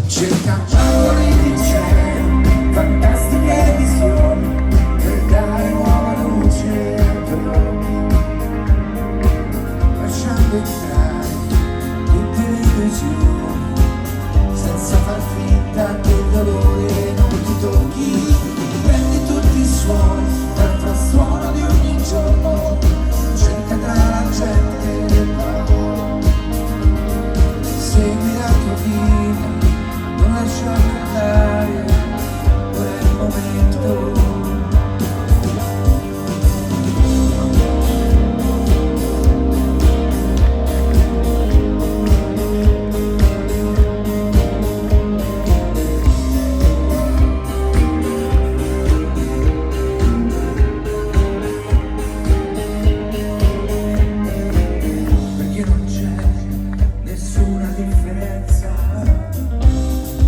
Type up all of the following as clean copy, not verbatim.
Cerca angoli di cielo, fantastiche visioni, per dare nuova luce ai tuoi occhi, lasciando entrare tutte le illusioni, senza far finta che il dolore non ti tocchi. Prendi tutti i suoni dal frastuono di ogni giorno, cerca tra la gente le parole, segui la tua vita, non lasciarmi andare, ora è il momento. Perché non c'è nessuna differenza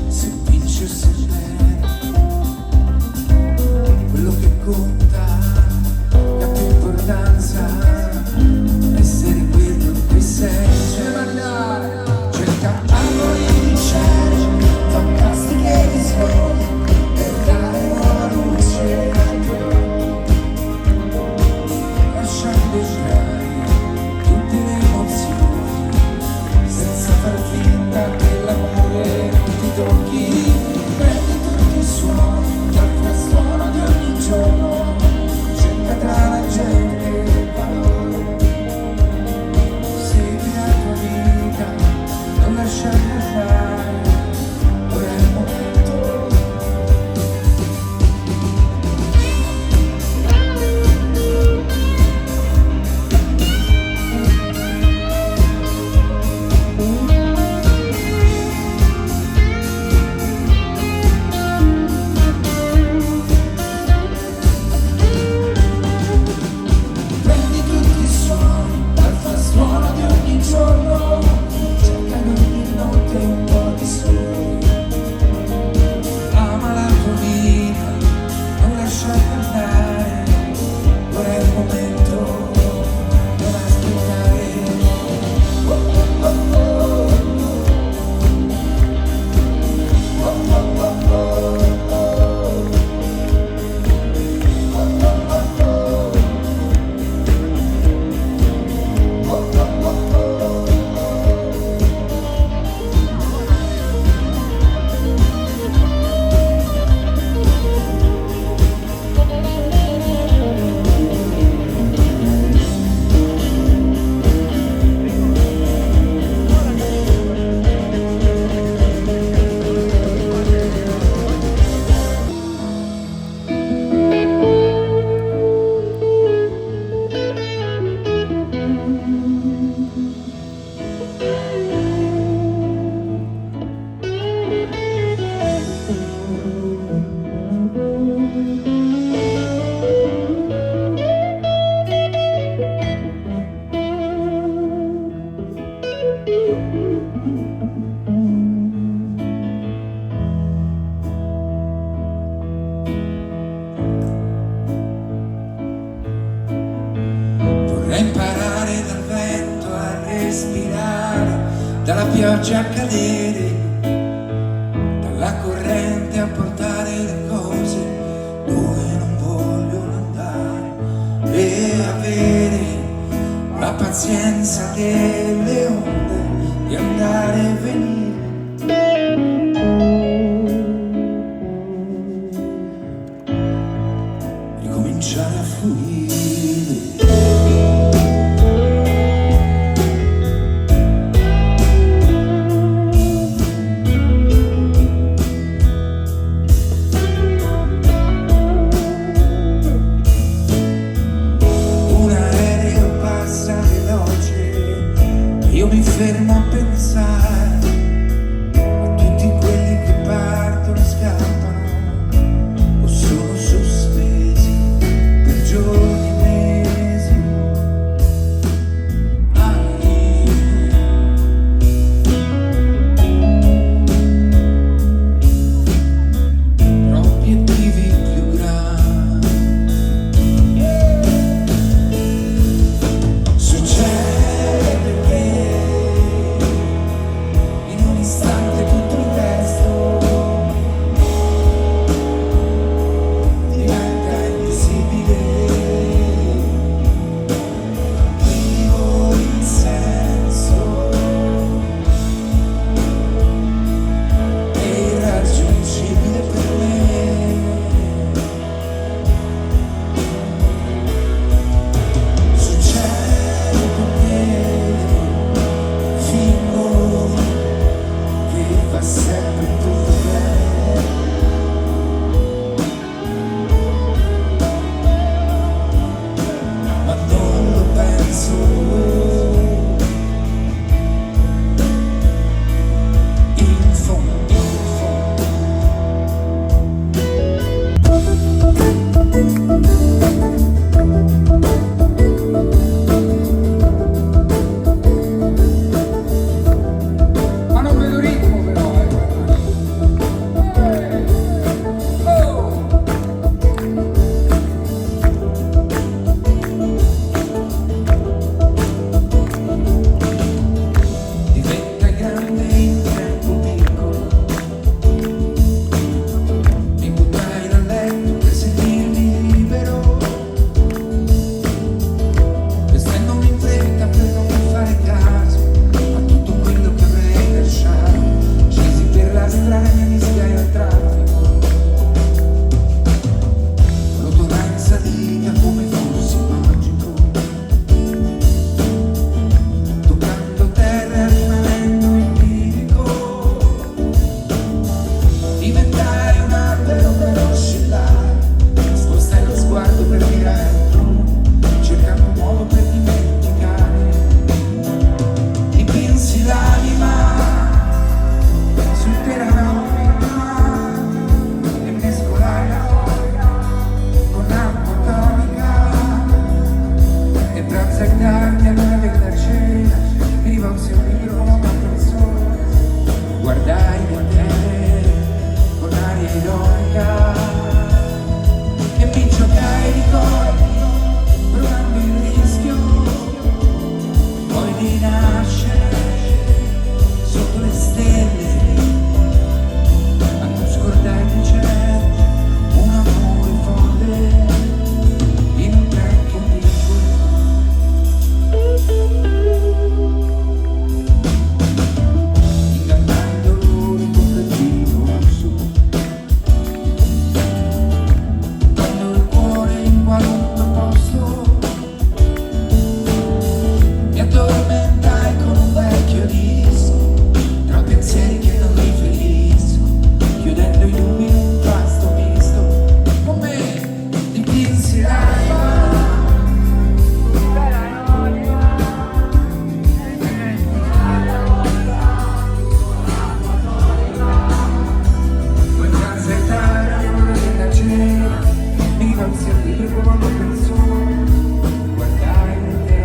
se vince o se perde. Quello che conta, la più importanza, essere quello che sei. Cerca angoli di cielo, fantastiche visioni, per dare nuova luce ai tuoi occhi, lasciando entrare tutte le emozioni, senza far finta che l'amore non ti tocchi. Prendi tutti i suoni dal frastuono di ogni giorno, cerca tra la gente le parole, segui la tua vita, non lasciarmi andare, ora è il momento. Prendi tutti i suoni dal frastuono di ogni giorno, cerca in ogni notte un po' di sole, ama la tua vita, non lasciarti andare, ora è il momento, non aspettare. Oh, oh, oh, oh. Oh, oh, oh, oh. Vorrei imparare dal vento a respirare, dalla pioggia a cadere, dalla corrente a portare le cose dove non vogliono andare, e avere la pazienza delle onde di andare e venire, ricominciare a fluire. Un aereo passa veloce, io mi fermo a pensare sempre tutto bene. Ma non lo penso. In fondo ma non vedo ritmo però, diventa grande in tempo piccolo. Mi buttai dal letto per sentirmi libero, vestendomi in fretta per non fare caso a tutto quello che avrei lasciato. Scesi per la strada e mi schiai al traffico, rotorai in salita come fossi magico, toccando terra rimanendo empirico. Diventai un albero per oscillare, spostai lo sguardo per mirare altrove, cercando un modo per dimenticare. Dipinsi l'anima sul terreno e mescolai la foglia con acqua tonica. E pranzai tardi all'ora della cena, mi rivolsi a un libro con una persona, guardai da te con aria ironica e mi giocai ricordi, provando il rischio poi di nascere sotto le stelle. A non scordare che c'è un amore folle in un tempo piccolo. Ingannando l'ore con il vino rosso, quando il cuore in qualunque posto. Mi addormentai con un vecchio disco, tra pensieri che non riferisco, chiudendo i lumi in un vasto misto. Con me dipinsi l'anima poi transettare all'ora della cena, mi rivolsi al libro come una persona, guardai da te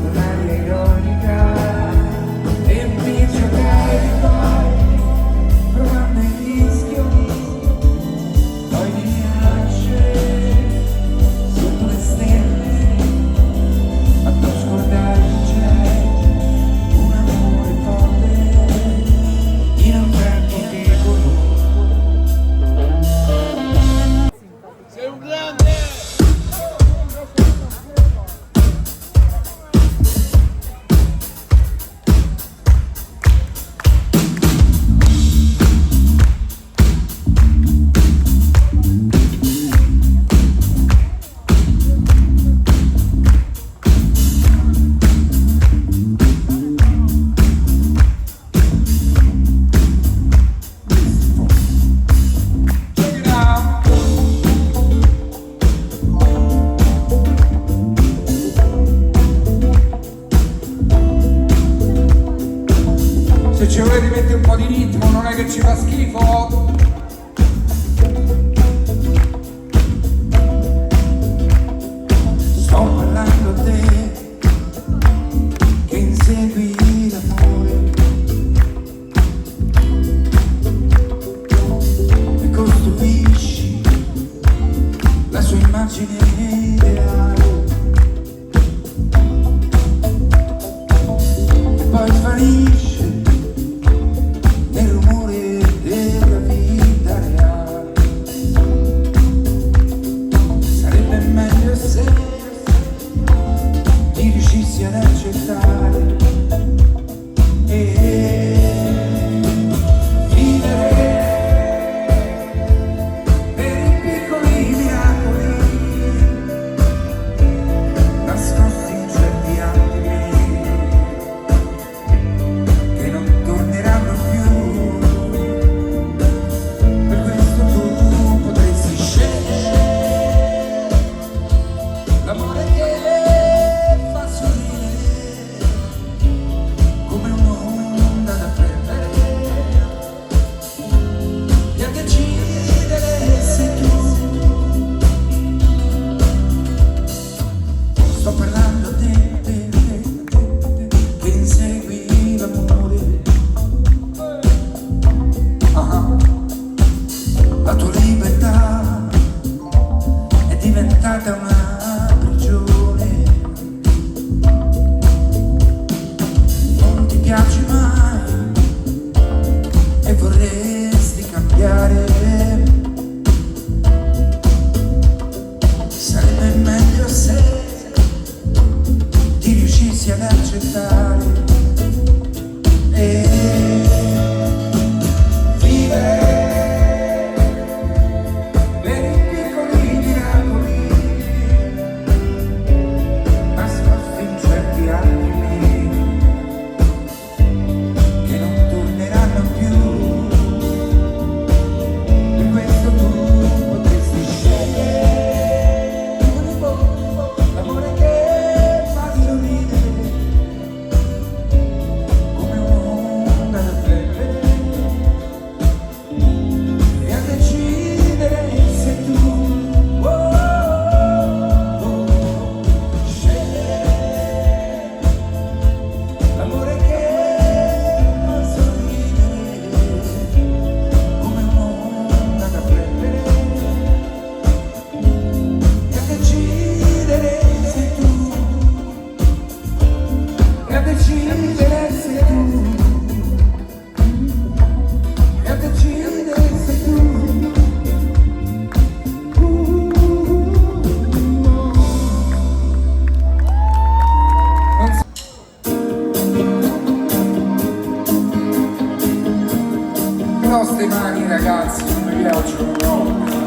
con aria ironica e mi giocai ricordi, provando il rischio poi di nascere sotto le stelle. A non scordare che c'è un amore folle in un tempo piccolo. Sei un grande! Check it out. Se ci volete mettere un po' di ritmo, non è che ci fa schifo. Sto parlando a te che insegui l'amore e costruisci la sua immagine ideale e poi svanisce nel rumore della vita. so ste mani ragazzi, non mi piacciono proprio.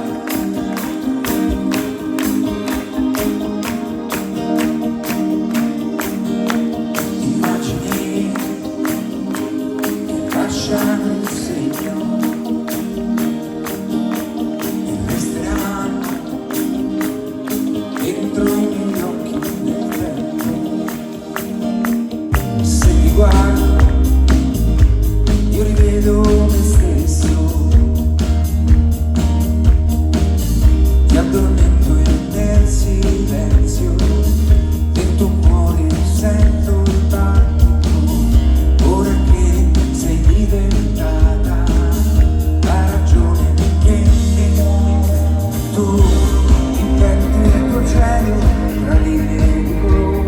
Immagini che lasciano il segno e resteranno dentro i miei occhi nel tempo. Se mi guardo io rivedo me stesso, ti addormento nel silenzio, dentro un cuore sento il battito, ora che sei diventata la ragione che mi muove. Tu inventi il tuo cielo tra linee di colore.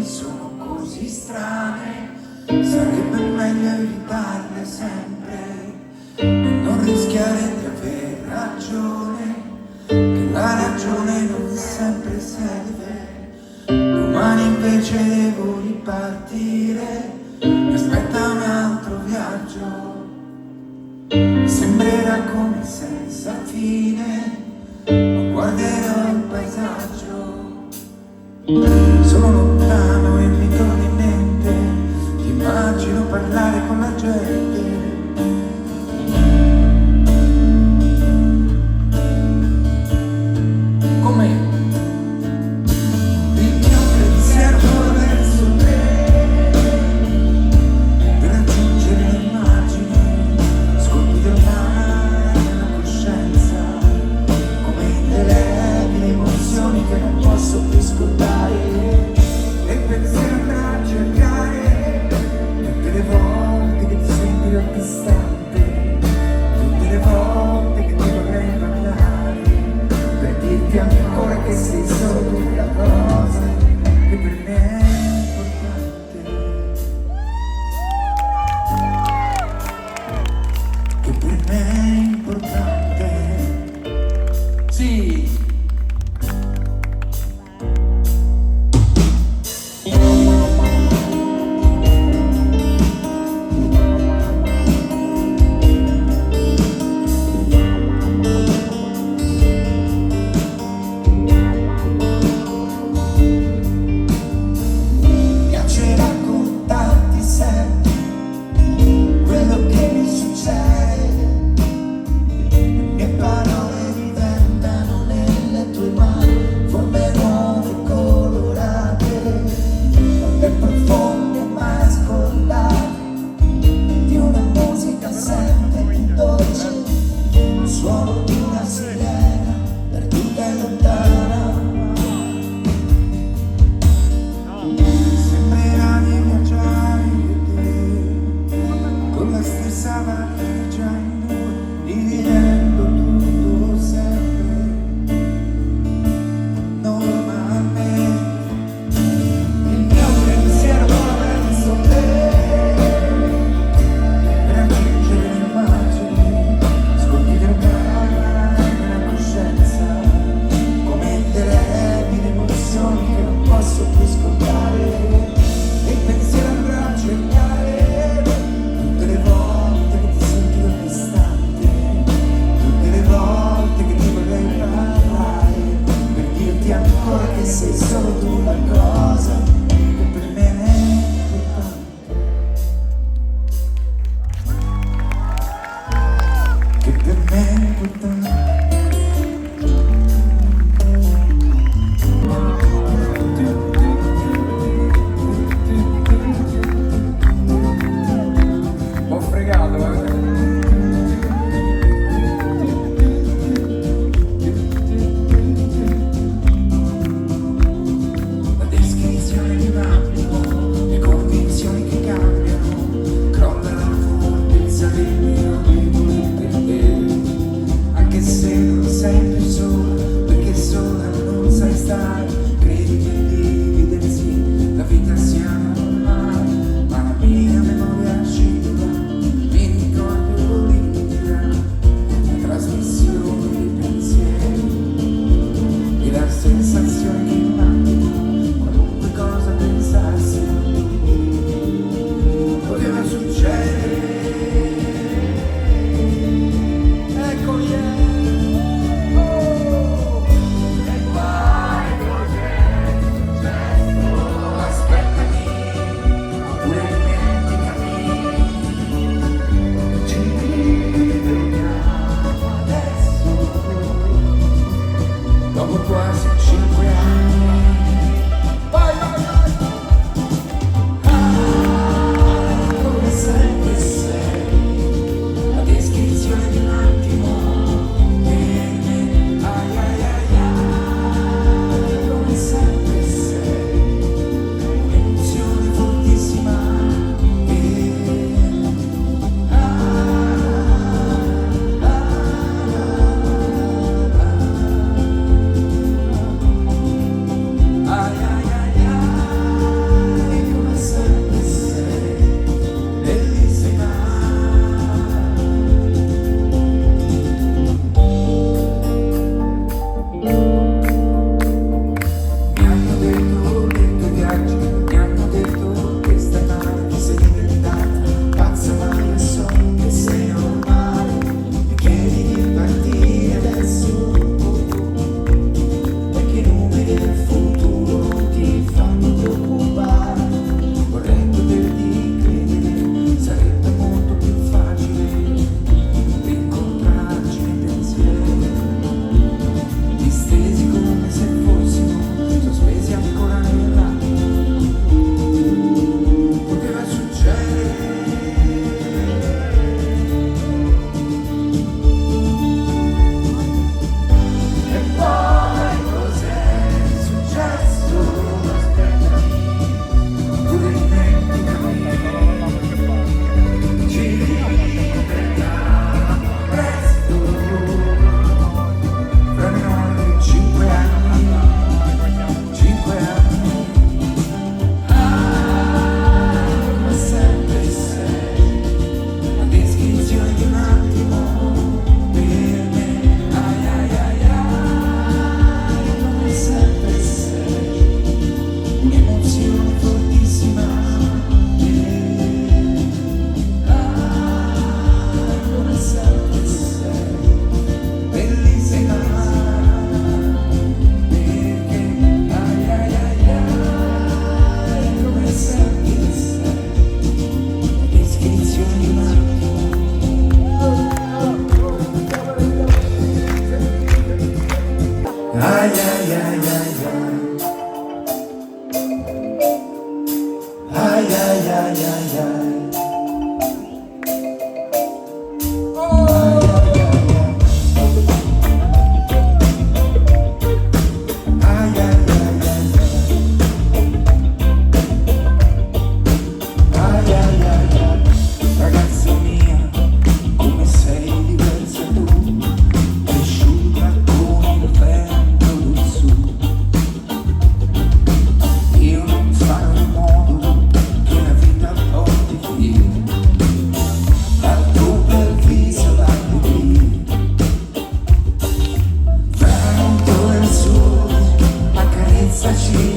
Sono così strane, sarebbe meglio evitarle sempre e non rischiare di aver ragione, che la ragione non sempre serve. Domani invece devo ripartire, mi aspetta un altro viaggio, sembrerà come senza fine, ma guarderò il paesaggio. Sono lontano e mi torna in mente, ti immagino parlare con la gente. Com'è? Il mio pensiero verso te, per raggiungere le immagini, scolpite ormai nella coscienza, come indelebili emozioni che non posso più scordare. E pensiero andrà a cercare tutte le volte che ti sentirò distante, tutte le volte che ti vorrei parlare, per dirti ancora che sei solo tu la cosa che per me è importante, che per me è importante. Sì. ancora che sei solo tu la cosa che per me è importante, che per me è importante. Ho fregato, La descrizione di un attimo, le convinzioni che cambiano, crolla la fortezza del mio debole per te. Anche se non sei più sola, perché sola non sai stare, credi che dividersi la vita sia normale, ma la mia memoria cieca mi ricordo limpida la trasmissione dei pensieri e la sensazione di un attimo, qualunque cosa pensassi poteva succedere. Ecco, yeah. Oh. E poi cos'è successo? Aspettami, oppure dimenticami. Ci rivediamo adesso, dopo quasi 5 anni. Vai, vai, vai. Come sempre sei la descrizione di un attimo per me. Ai ai ai ai. Come sempre sei un'emozione fortissima per me. Ai ai ai ai. Come sempre sei bellissima. Mi hanno detto viaggi, mi hanno detto che stai male, che sei diventata pazza, ma io so che sei normale. Mi chiedi di partire adesso, perché i numeri del futuro ti fanno preoccupare. Vorrei poterti credere, sarebbe molto più facile rincontrarci nei pensieri, distesi come se fossimo sospesi ancora nell'attimo. Poteva succedere. E poi cos'è successo? Aspettami, oppure dimenticami. Ci rivediamo presto, fra meno di 5 anni. 5 anni. Come sempre sei la descrizione di un attimo per me. Ai ai ai ai. Come sempre sei un'emozione fortissima per me. Come sempre sei bellissima, perché ai ai ai ai. Come sempre sei la descrizione di un attimo. Ai ai ai ai ai. Ai ai ai ai ai. Ai ai ai ai. Ai ai ai ai. Ragazza mia, come sei diversa tu, cresciuta con il vento del sud. Io non farò in modo che la vita porti via dal tuo bel viso d'allegria. Vento e sole, accarezzaci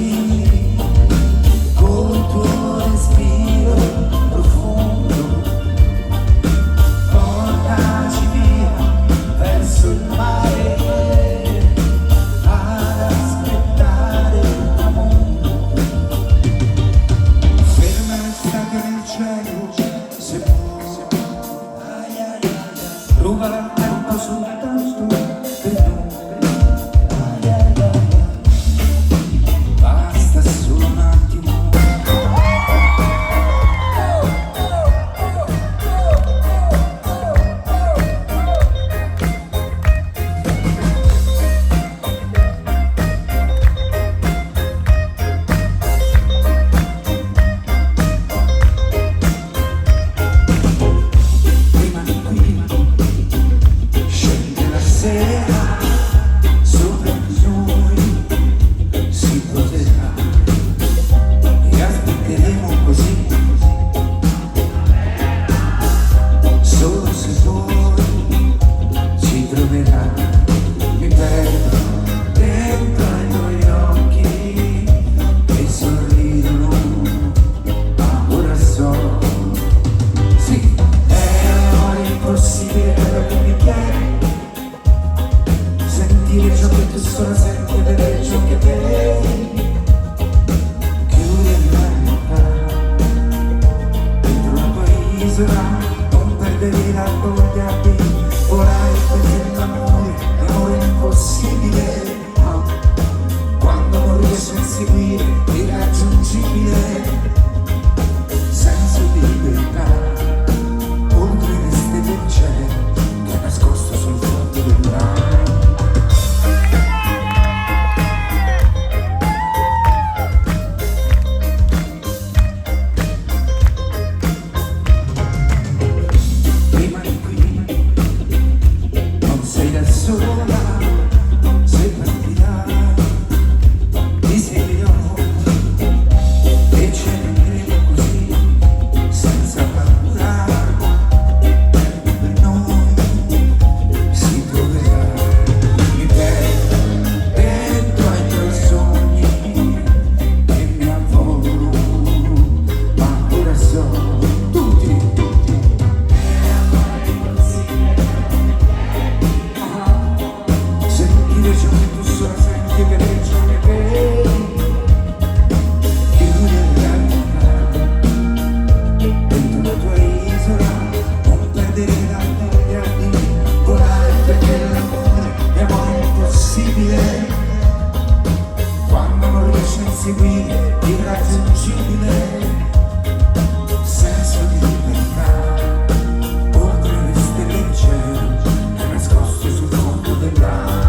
col tuo respiro profondo. Portaci via verso il mare ad aspettare. inseguire l'irraggiungibile senso di libertà, oltre le stelle di cielo, è nascosto sul fondo dell'acqua.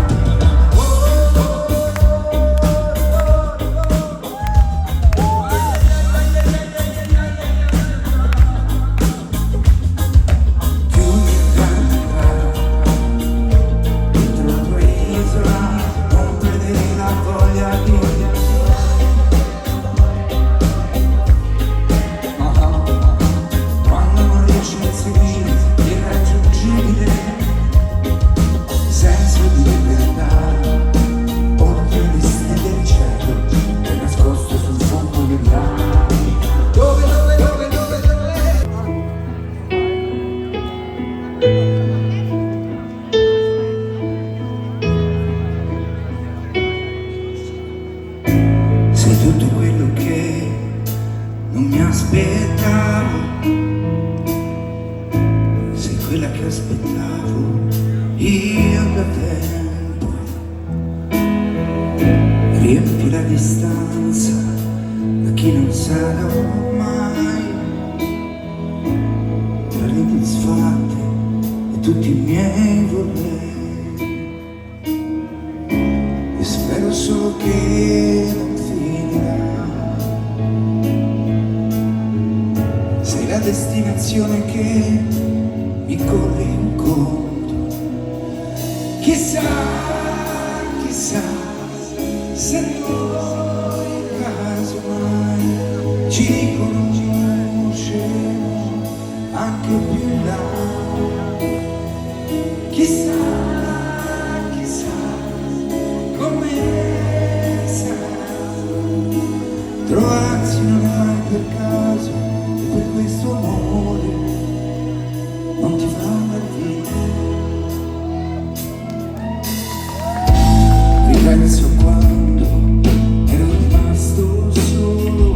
Sei tutto quello che non mi aspettavo, sei quella che aspettavo io da tempo. Riempi la distanza da chi non sarò mai, tra le disfatte e tutti i miei vorrei. E spero solo che non finirà. Sei la destinazione che mi corre incontro. Chissà, chissà, se noi caso mai ci riconosceremo anche più in là. Chissà, chissà come sarà trovarsi non è mai per caso, e per questo amore non ti fa andare via. Ripenso quando ero rimasto solo,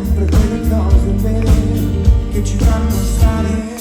sempre quelle cose vere che ci fanno stare